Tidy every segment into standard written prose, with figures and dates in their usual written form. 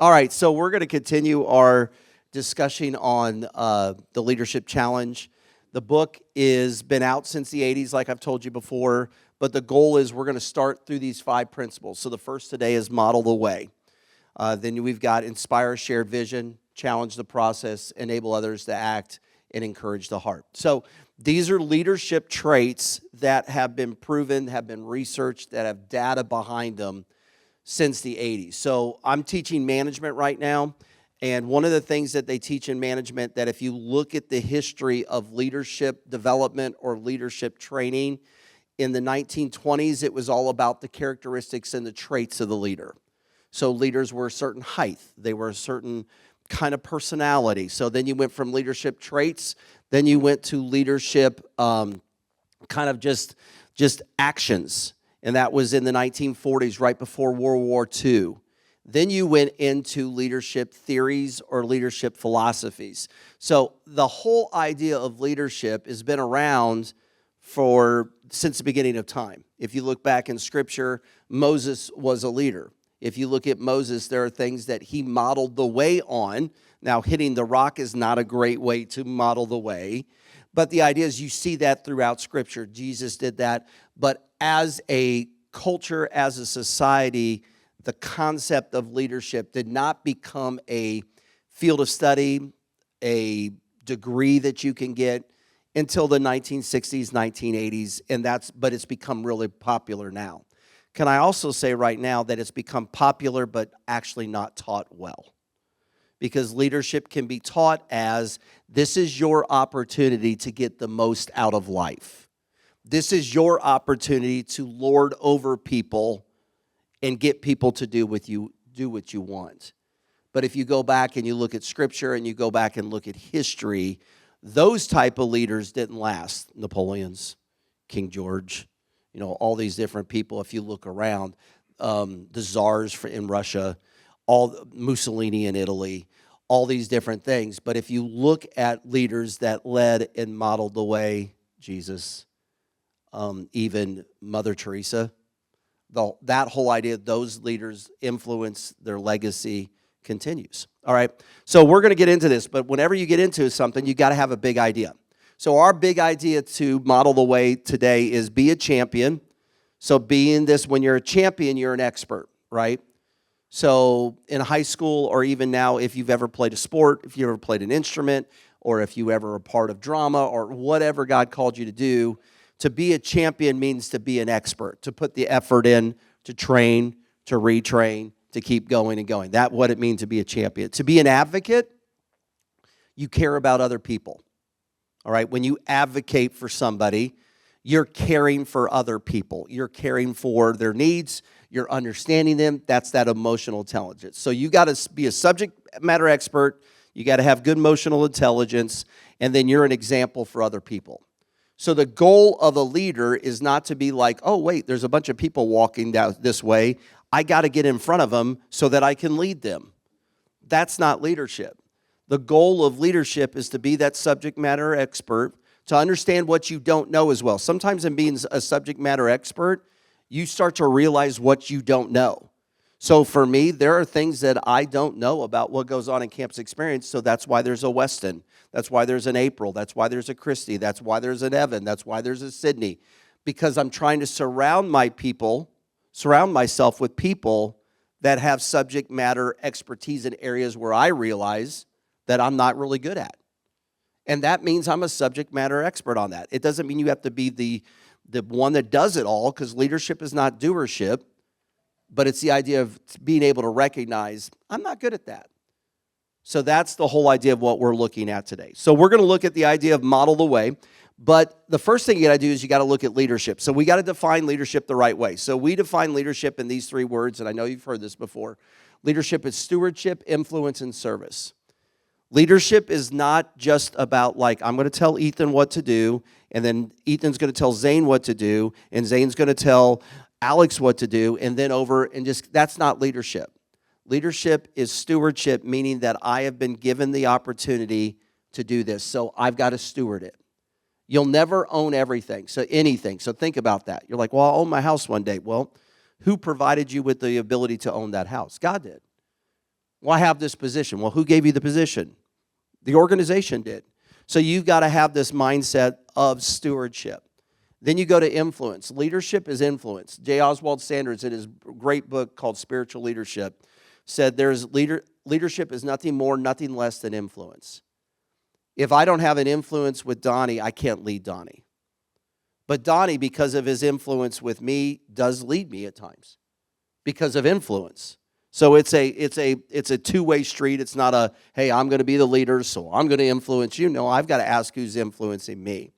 All right, so we're going to continue our discussion on the Leadership Challenge. The book has been out since the 80s, like I've told you before, but the goal is we're going to start through these 5 principles. So the first today is model the way. Then we've got inspire shared vision, challenge the process, enable others to act, and encourage the heart. So these are leadership traits that have been proven, have been researched, that have data behind them since the 80s. So I'm teaching management right now, and one of the things that they teach in management, that if you look at the history of leadership development or leadership training, in the 1920s, it was all about the characteristics and the traits of the leader. So leaders were a certain height. They were a certain kind of personality. So then you went from leadership traits, then you went to leadership kind of just actions. And that was in the 1940s, right before World War II. Then you went into leadership theories or leadership philosophies. So the whole idea of leadership has been around since the beginning of time. If you look back in Scripture, Moses was a leader. If you look at Moses, there are things that he modeled the way on. Now, hitting the rock is not a great way to model the way, but the idea is you see that throughout Scripture. Jesus did that, but as a culture, as a society, the concept of leadership did not become a field of study, a degree that you can get until the 1960s, 1980s, but it's become really popular now. Can I also say right now that it's become popular but actually not taught well? Because leadership can be taught as, this is your opportunity to get the most out of life. This is your opportunity to lord over people and get people to do what you want. But if you go back and you look at Scripture and you go back and look at history, those type of leaders didn't last. Napoleon's, King George, all these different people. If you look around, the czars in Russia, Mussolini in Italy, all these different things. But if you look at leaders that led and modeled the way, Jesus, even Mother Teresa, that whole idea, those leaders' influence, their legacy continues. All right, so we're going to get into this, but whenever you get into something, you got to have a big idea. So our big idea to model the way today is be a champion. So being this, when you're a champion, you're an expert, right? So in high school, or even now, if you've ever played a sport, if you ever played an instrument, or if you ever were part of drama, or whatever God called you to do, to be a champion means to be an expert, to put the effort in, to train, to retrain, to keep going and going. That's what it means to be a champion. To be an advocate, you care about other people. All right, when you advocate for somebody, you're caring for other people. You're caring for their needs. You're understanding them. That's that emotional intelligence. So you got to be a subject matter expert. You got to have good emotional intelligence, and then you're an example for other people. So the goal of a leader is not to be like, oh, wait, there's a bunch of people walking down this way. I got to get in front of them so that I can lead them. That's not leadership. The goal of leadership is to be that subject matter expert, to understand what you don't know as well. Sometimes in being a subject matter expert, you start to realize what you don't know. So for me, there are things that I don't know about what goes on in campus experience, so that's why there's a Weston. That's why there's an April. That's why there's a Christy. That's why there's an Evan. That's why there's a Sydney. Because I'm trying to surround myself with people that have subject matter expertise in areas where I realize that I'm not really good at. And that means I'm a subject matter expert on that. It doesn't mean you have to be the one that does it all, because leadership is not doership, but it's the idea of being able to recognize, I'm not good at that. So that's the whole idea of what we're looking at today. So we're going to look at the idea of model the way, but the first thing you got to do is you got to look at leadership. So we got to define leadership the right way. So we define leadership in these 3 words, and I know you've heard this before. Leadership is stewardship, influence, and service. Leadership is not just about I'm going to tell Ethan what to do, and then Ethan's going to tell Zane what to do, and Zane's going to tell Alex what to do, and then that's not leadership. Leadership is stewardship, meaning that I have been given the opportunity to do this, so I've got to steward it. You'll never own everything, so anything. So think about that. You're like, well, I'll own my house one day. Well, who provided you with the ability to own that house? God did. Well, I have this position. Well, who gave you the position? The organization did. So you've got to have this mindset of stewardship. Then you go to influence. Leadership is influence. J. Oswald Sanders, in his great book called Spiritual Leadership, said leadership is nothing more, nothing less than influence. If I don't have an influence with Donnie, I can't lead Donnie. But Donnie, because of his influence with me, does lead me at times because of influence. So it's a two-way street. It's not a, hey, I'm going to be the leader, so I'm going to influence you. No, I've got to ask who's influencing me.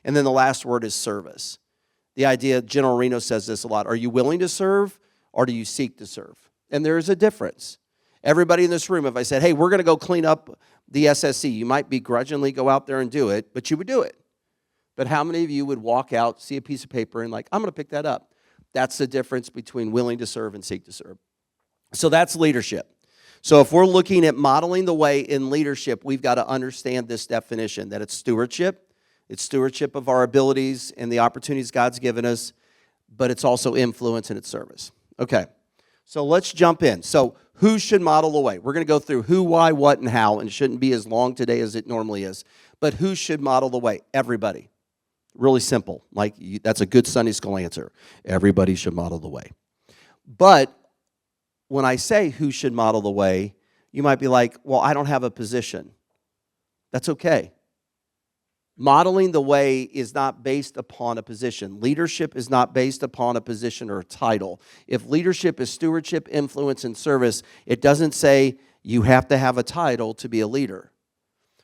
And then the last word is service. The idea, General Reno says this a lot, are you willing to serve or do you seek to serve? And there is a difference. Everybody in this room, if I said, hey, we're going to go clean up the SSC, you might begrudgingly go out there and do it, but you would do it. But how many of you would walk out, see a piece of paper, and like, I'm going to pick that up? That's the difference between willing to serve and seek to serve. So that's leadership. So if we're looking at modeling the way in leadership, we've got to understand this definition, that it's stewardship. It's stewardship of our abilities and the opportunities God's given us, but it's also influence and it's service. Okay, so let's jump in. So who should model the way? We're going to go through who, why, what, and how, and it shouldn't be as long today as it normally is. But who should model the way? Everybody. Really simple. Like, that's a good Sunday school answer. Everybody should model the way. But when I say who should model the way, you might be like, well, I don't have a position. That's okay. Modeling the way is not based upon a position. Leadership is not based upon a position or a title. If leadership is stewardship, influence, and service, it doesn't say you have to have a title to be a leader.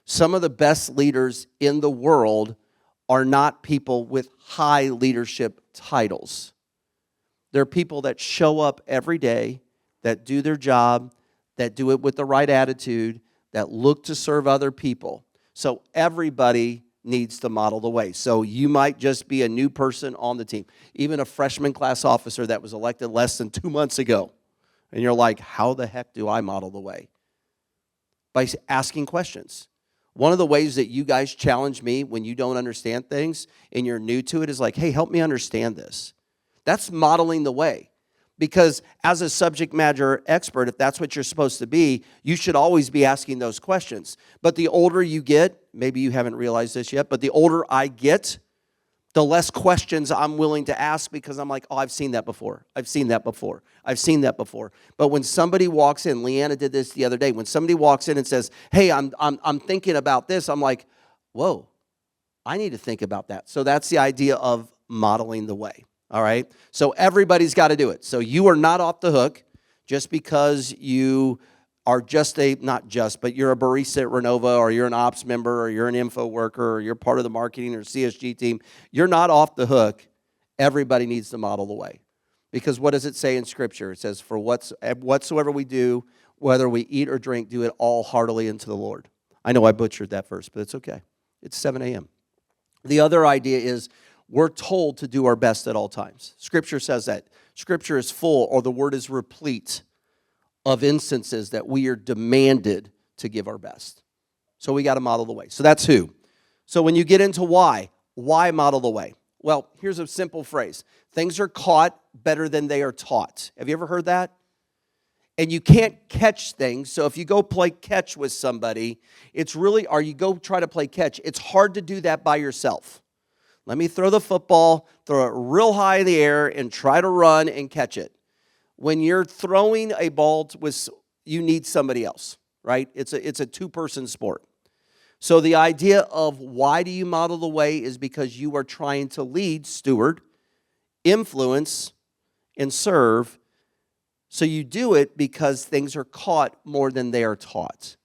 Some of the best leaders in the world are not people with high leadership titles. They're people that show up every day, that do their job, that do it with the right attitude, that look to serve other people. So everybody needs to model the way. So you might just be a new person on the team, even a freshman class officer that was elected less than 2 months ago. And you're like, how the heck do I model the way? By asking questions. One of the ways that you guys challenge me when you don't understand things and you're new to it is like, hey, help me understand this. That's modeling the way. Because as a subject matter expert, if that's what you're supposed to be, you should always be asking those questions. But the older you get, maybe you haven't realized this yet, but the older I get, the less questions I'm willing to ask because I'm like, oh, I've seen that before. I've seen that before. I've seen that before. But when somebody walks in, Leanna did this the other day, when somebody walks in and says, hey, I'm thinking about this, I'm like, whoa, I need to think about that. So that's the idea of modeling the way. All right? So everybody's got to do it. So you are not off the hook just because you are but you're a barista at Renova, or you're an ops member, or you're an info worker, or you're part of the marketing or CSG team. You're not off the hook. Everybody needs to model the way. Because what does it say in Scripture? It says, for whatsoever we do, whether we eat or drink, do it all heartily unto the Lord. I know I butchered that verse, but it's okay. It's 7 a.m. The other idea is, we're told to do our best at all times. Scripture says that. Scripture is full, or the word is replete, of instances that we are demanded to give our best. So we got to model the way. So that's who. So when you get into why model the way? Well, here's a simple phrase. Things are caught better than they are taught. Have you ever heard that? And you can't catch things. So if you go play catch with somebody, or you go try to play catch, it's hard to do that by yourself. Let me throw the football, throw it real high in the air, and try to run and catch it. When you're throwing a ball, you need somebody else, right? It's a two-person sport. So the idea of why do you model the way is because you are trying to lead, steward, influence, and serve. So you do it because things are caught more than they are taught.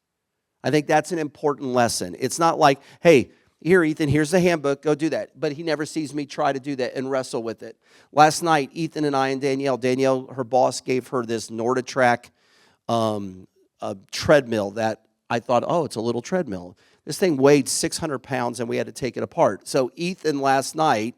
I think that's an important lesson. It's not like, hey, here, Ethan, here's the handbook, go do that. But he never sees me try to do that and wrestle with it. Last night, Ethan and I and Danielle, her boss gave her this NordicTrack treadmill that I thought, oh, it's a little treadmill. This thing weighed 600 pounds and we had to take it apart. So Ethan last night,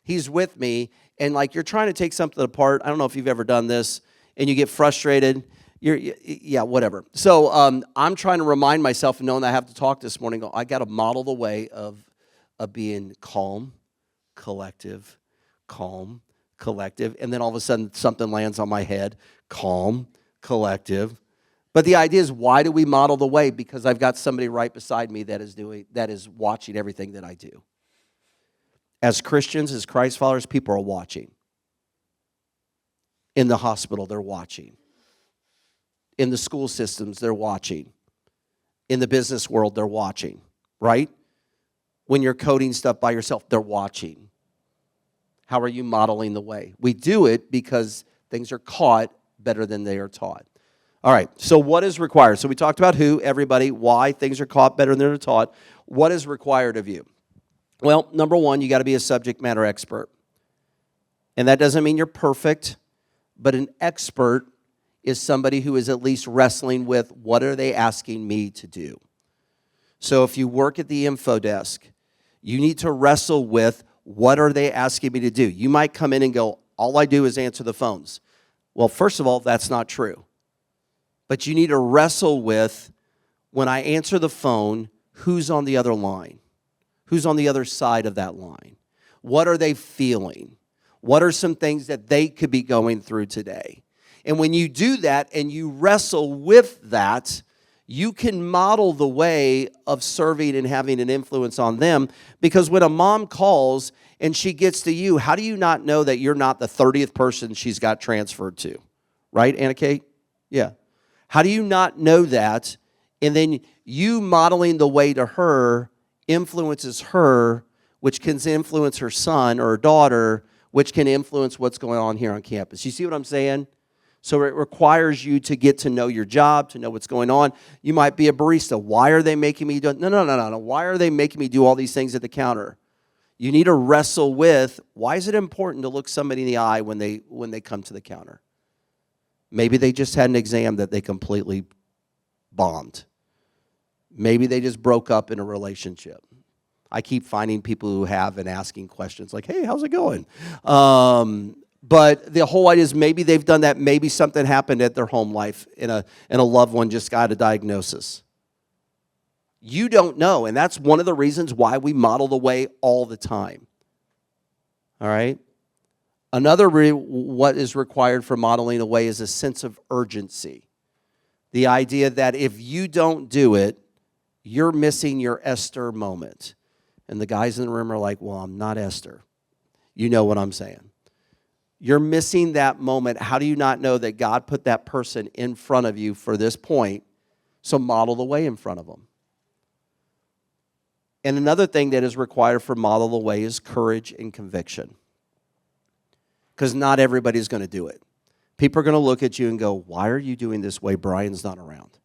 he's with me, and like you're trying to take something apart. I don't know if you've ever done this, and you get frustrated. Whatever. So I'm trying to remind myself, knowing that I have to talk this morning, I got to model the way of being calm, collective, and then all of a sudden something lands on my head. Calm, collective, But the idea is, why do we model the way? Because I've got somebody right beside me that is watching everything that I do. As Christians, as Christ followers, people are watching. In the hospital, they're watching. In the school systems, they're watching. In the business world, they're watching, right? When you're coding stuff by yourself, they're watching. How are you modeling the way? We do it because things are caught better than they are taught. All right, so what is required? So we talked about who, everybody, why things are caught better than they're taught. What is required of you? Well, number one, you got to be a subject matter expert. And that doesn't mean you're perfect, but an expert is somebody who is at least wrestling with, what are they asking me to do? So if you work at the info desk, you need to wrestle with, what are they asking me to do? You might come in and go, all I do is answer the phones. Well, first of all, that's not true. But you need to wrestle with, when I answer the phone, who's on the other line? Who's on the other side of that line? What are they feeling? What are some things that they could be going through today? And when you do that and you wrestle with that, you can model the way of serving and having an influence on them. Because when a mom calls and she gets to you, how do you not know that you're not the 30th person she's got transferred to? Right, Anna Kate? Yeah. How do you not know that? And then you modeling the way to her influences her, which can influence her son or her daughter, which can influence what's going on here on campus. You see what I'm saying? So it requires you to get to know your job, to know what's going on. You might be a barista. Why are they making me do? No. Why are they making me do all these things at the counter? You need to wrestle with, why is it important to look somebody in the eye when they come to the counter? Maybe they just had an exam that they completely bombed. Maybe they just broke up in a relationship. I keep finding people who have and asking questions like, hey, how's it going? But the whole idea is, maybe they've done that. Maybe something happened at their home life and a loved one just got a diagnosis. You don't know, and that's one of the reasons why we model the way all the time. All right? Another what is required for modeling a way is a sense of urgency. The idea that if you don't do it, you're missing your Esther moment. And the guys in the room are like, well, I'm not Esther. You know what I'm saying. You're missing that moment. How do you not know that God put that person in front of you for this point? So model the way in front of them. And another thing that is required for model the way is courage and conviction. Because not everybody's going to do it. People are going to look at you and go, why are you doing this way? Brian's not around.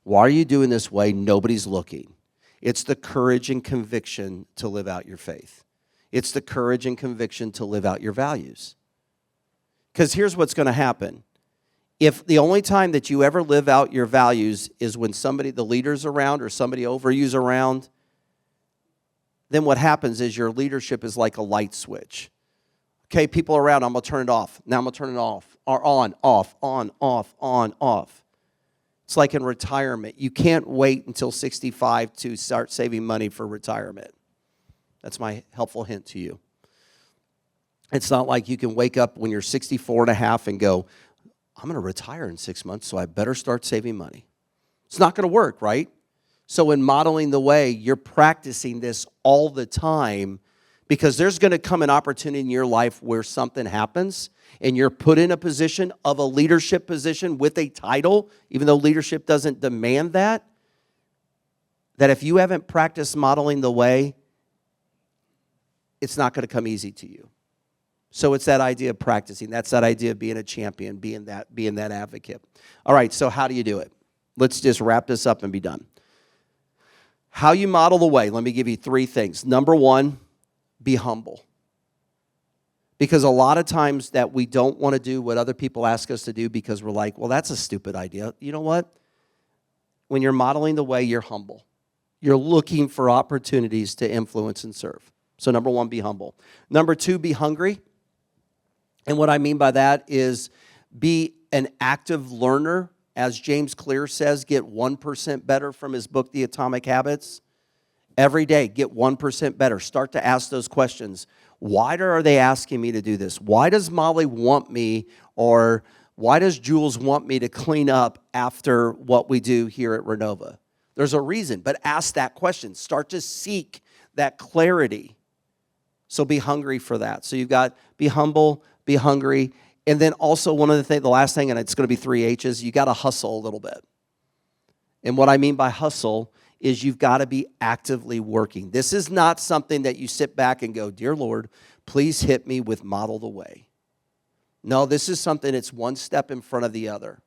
Why are you doing this way? Nobody's looking. It's the courage and conviction to live out your faith. It's the courage and conviction to live out your values. Because here's what's going to happen. If the only time that you ever live out your values is when somebody, the leader's around or somebody over you's around, then what happens is your leadership is like a light switch. Okay, people are around, I'm going to turn it off. Now I'm going to turn it off. Or on, off, on, off, on, off. It's like in retirement. You can't wait until 65 to start saving money for retirement. That's my helpful hint to you. It's not like you can wake up when you're 64 and a half and go, I'm going to retire in 6 months, so I better start saving money. It's not going to work, right? So in modeling the way, you're practicing this all the time, because there's going to come an opportunity in your life where something happens and you're put in a position of a leadership position with a title, even though leadership doesn't demand that if you haven't practiced modeling the way, it's not going to come easy to you. So it's that idea of practicing. That's that idea of being a champion, being that advocate. All right, so how do you do it? Let's just wrap this up and be done. How you model the way, let me give you 3 things. Number 1, be humble. Because a lot of times that we don't want to do what other people ask us to do because we're like, well, that's a stupid idea. You know what? When you're modeling the way, you're humble. You're looking for opportunities to influence and serve. So number 1, be humble. Number 2, be hungry. And what I mean by that is be an active learner. As James Clear says, get 1% better from his book, The Atomic Habits. Every day, get 1% better. Start to ask those questions. Why are they asking me to do this? Why does Molly want me? Or Why does Jules want me to clean up after what we do here at Renova? There's a reason, but ask that question. Start to seek that clarity. So be hungry for that. So you've got be humble, be hungry, and then also one of the things, the last thing, and it's going to be 3 H's, you got to hustle a little bit. And what I mean by hustle is you've got to be actively working. This is not something that you sit back and go, dear Lord, please hit me with model the way. No, this is something that's one step in front of the other.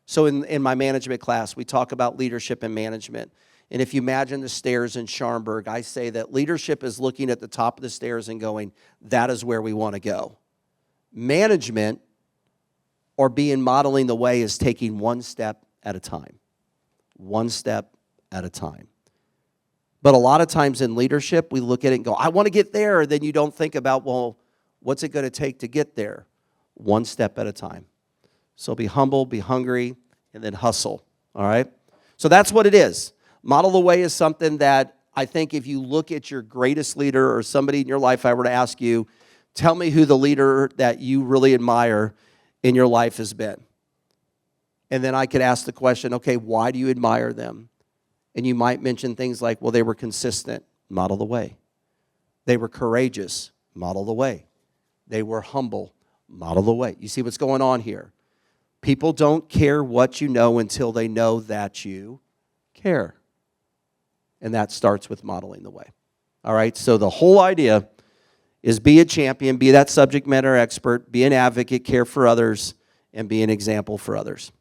So in my management class, we talk about leadership and management. And if you imagine the stairs in Schaumburg, I say that leadership is looking at the top of the stairs and going, that is where we want to go. Management, or being modeling the way, is taking one step at a time. One step at a time. But a lot of times in leadership, we look at it and go, I want to get there. Then you don't think about, well, what's it going to take to get there? One step at a time. So be humble, be hungry, and then hustle, all right? So that's what it is. Model the way is something that I think if you look at your greatest leader or somebody in your life, if I were to ask you, tell me who the leader that you really admire in your life has been. And then I could ask the question, okay, why do you admire them? And you might mention things like, well, they were consistent, model the way. They were courageous, model the way. They were humble, model the way. You see what's going on here? People don't care what you know until they know that you care. And that starts with modeling the way. All right, so the whole idea is be a champion, be that subject matter expert, be an advocate, care for others, and be an example for others.